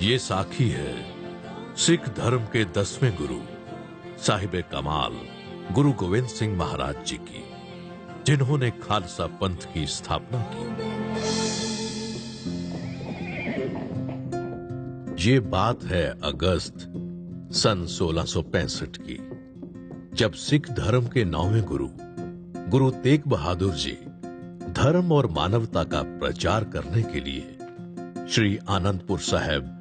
ये साखी है सिख धर्म के 10वें गुरु साहिब कमाल गुरु गोविंद सिंह महाराज जी की, जिन्होंने खालसा पंथ की स्थापना की। ये बात है अगस्त सन 1665 की, जब सिख धर्म के 9वें गुरु गुरु तेग बहादुर जी धर्म और मानवता का प्रचार करने के लिए श्री आनंदपुर साहिब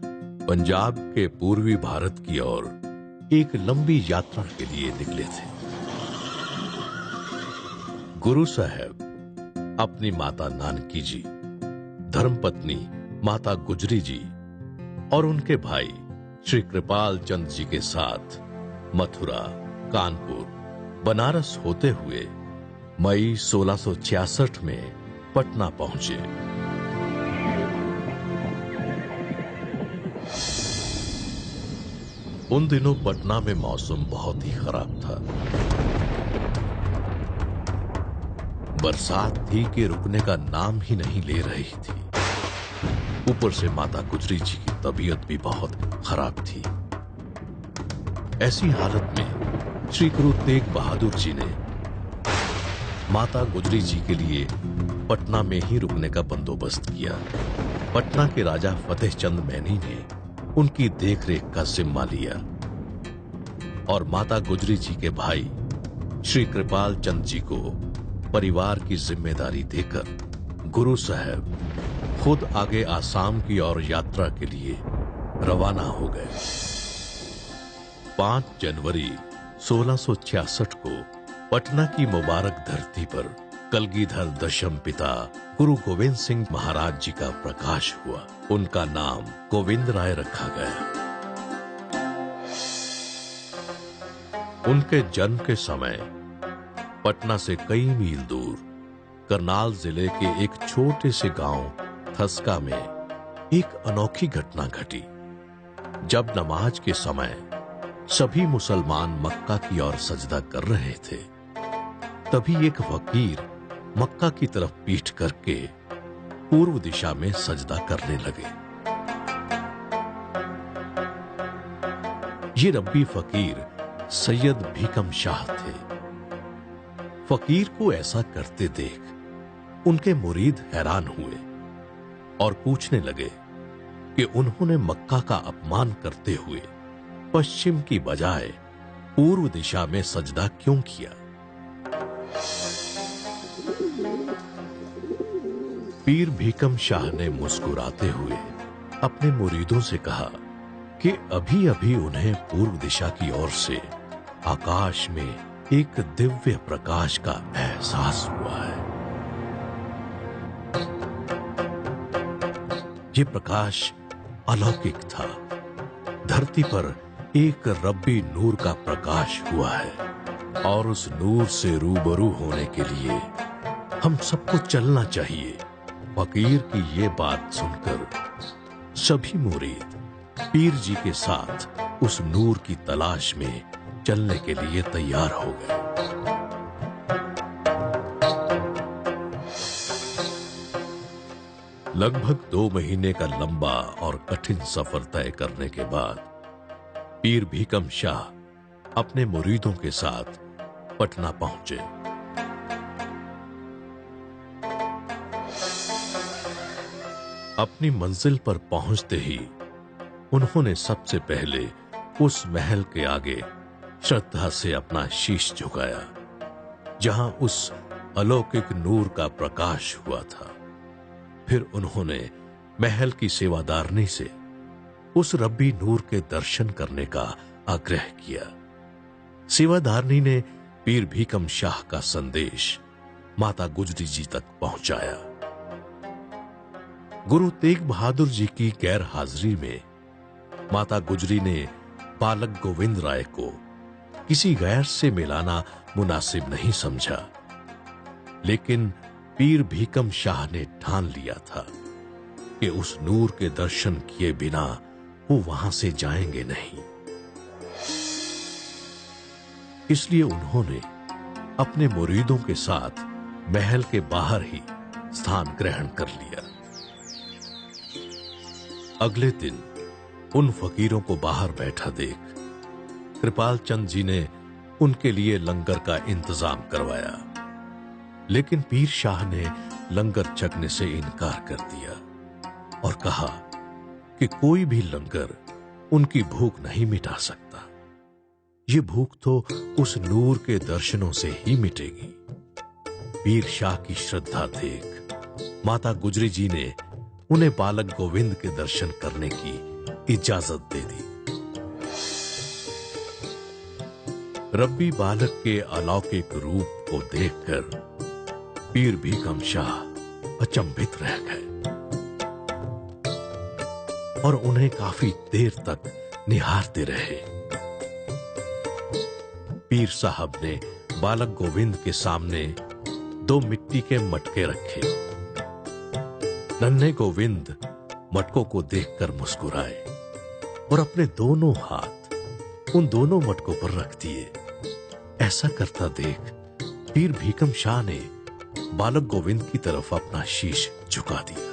पंजाब के पूर्वी भारत की ओर एक लंबी यात्रा के लिए निकले थे। गुरु साहब अपनी माता नानकी जी, धर्मपत्नी माता गुजरी जी और उनके भाई श्री कृपाल चंद जी के साथ मथुरा, कानपुर, बनारस होते हुए मई 1666 में पटना पहुंचे। उन दिनों पटना में मौसम बहुत ही खराब था। बरसात थी कि रुकने का नाम ही नहीं ले रही थी। ऊपर से माता गुजरी जी की तबीयत भी बहुत खराब थी। ऐसी हालत में श्री गुरु तेग बहादुर जी ने माता गुजरी जी के लिए पटना में ही रुकने का बंदोबस्त किया। पटना के राजा फतेह चंद मैनी ने उनकी देखरेख का जिम्मा लिया और माता गुजरी जी के भाई श्री कृपाल चंद जी को परिवार की जिम्मेदारी देकर गुरु साहब खुद आगे आसाम की ओर यात्रा के लिए रवाना हो गए। 5 जनवरी 1666 को पटना की मुबारक धरती पर कलगीधर दशम पिता गुरु गोविंद सिंह महाराज जी का प्रकाश हुआ। उनका नाम गोविंद राय रखा गया। उनके जन्म के समय पटना से कई मील दूर करनाल जिले के एक छोटे से गांव थस्का में एक अनोखी घटना घटी। जब नमाज के समय सभी मुसलमान मक्का की ओर सजदा कर रहे थे, तभी एक फकीर मक्का की तरफ पीठ करके पूर्व दिशा में सजदा करने लगे। ये रब्बी फकीर सैयद भीकम शाह थे। फकीर को ऐसा करते देख उनके मुरीद हैरान हुए और पूछने लगे कि उन्होंने मक्का का अपमान करते हुए पश्चिम की बजाय पूर्व दिशा में सजदा क्यों किया। पीर भीकम शाह ने मुस्कुराते हुए अपने मुरीदों से कहा कि अभी अभी उन्हें पूर्व दिशा की ओर से आकाश में एक दिव्य प्रकाश का एहसास हुआ है। ये प्रकाश अलौकिक था। धरती पर एक रब्बी नूर का प्रकाश हुआ है और उस नूर से रूबरू होने के लिए हम सबको चलना चाहिए। फकीर की ये बात सुनकर सभी मुरीद पीर जी के साथ उस नूर की तलाश में चलने के लिए तैयार हो गए। लगभग 2 महीने का लंबा और कठिन सफर तय करने के बाद पीर भीकम शाह अपने मुरीदों के साथ पटना पहुंचे। अपनी मंजिल पर पहुंचते ही उन्होंने सबसे पहले उस महल के आगे श्रद्धा से अपना शीश झुकाया जहां उस अलौकिक नूर का प्रकाश हुआ था। फिर उन्होंने महल की सेवादारनी से उस रब्बी नूर के दर्शन करने का आग्रह किया। सेवादारनी ने पीर भीकम शाह का संदेश माता गुजरी जी तक पहुंचाया। गुरु तेग बहादुर जी की गैर हाजिरी में माता गुजरी ने बालक गोविंद राय को किसी गैर से मिलाना मुनासिब नहीं समझा, लेकिन पीर भीकम शाह ने ठान लिया था कि उस नूर के दर्शन किए बिना वो वहां से जाएंगे नहीं। इसलिए उन्होंने अपने मुरीदों के साथ महल के बाहर ही स्थान ग्रहण कर लिया। अगले दिन उन फकीरों को बाहर बैठा देख कृपाल चंद जी ने उनके लिए लंगर का इंतजाम करवाया, लेकिन पीर शाह ने लंगर छकने से इनकार कर दिया और कहा कि कोई भी लंगर उनकी भूख नहीं मिटा सकता। ये भूख तो उस नूर के दर्शनों से ही मिटेगी। पीर शाह की श्रद्धा देख माता गुजरी जी ने उन्हें बालक गोविंद के दर्शन करने की इजाजत दे दी। रब्बी बालक के अलौकिक रूप को देखकर पीर भीकम शाह अचंभित रह गए और उन्हें काफी देर तक निहारते रहे। पीर साहब ने बालक गोविंद के सामने 2 मिट्टी के मटके रखे। नन्हे गोविंद मटकों को देखकर मुस्कुराए और अपने दोनों हाथ उन दोनों मटकों पर रख दिए। ऐसा करता देख पीर भीकम शाह ने बालक गोविंद की तरफ अपना शीश झुका दिया।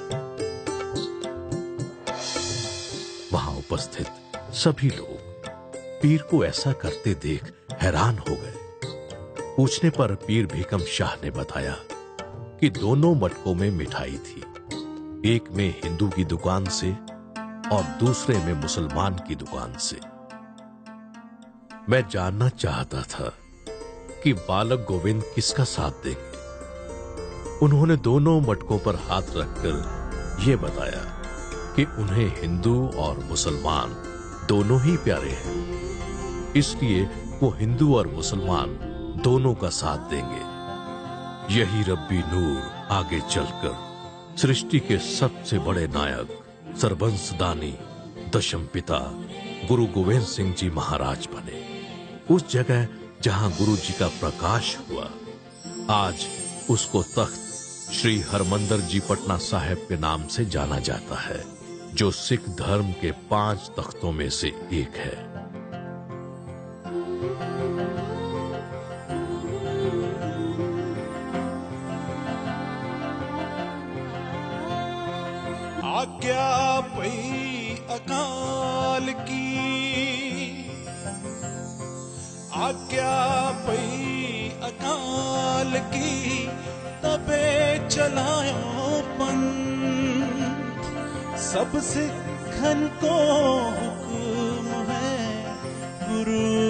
वहां उपस्थित सभी लोग पीर को ऐसा करते देख हैरान हो गए। पूछने पर पीर भीकम शाह ने बताया कि दोनों मटकों में मिठाई थी, एक में हिंदू की दुकान से और दूसरे में मुसलमान की दुकान से। मैं जानना चाहता था कि बालक गोविंद किसका साथ देंगे। उन्होंने दोनों मटकों पर हाथ रखकर यह बताया कि उन्हें हिंदू और मुसलमान दोनों ही प्यारे हैं, इसलिए वो हिंदू और मुसलमान दोनों का साथ देंगे। यही रब्बी नूर आगे चलकर सृष्टि के सबसे बड़े नायक सरबंसदानी दशम पिता गुरु गोविंद सिंह जी महाराज बने। उस जगह जहां गुरु जी का प्रकाश हुआ, आज उसको तख्त श्री हरमंदर जी पटना साहिब के नाम से जाना जाता है, जो सिख धर्म के 5 तख्तों में से एक है। आज्ञा पई अकाल की, आज्ञा पई अकाल की, तबे चलायो पंथ। सब सिखन को हुक्म है गुरु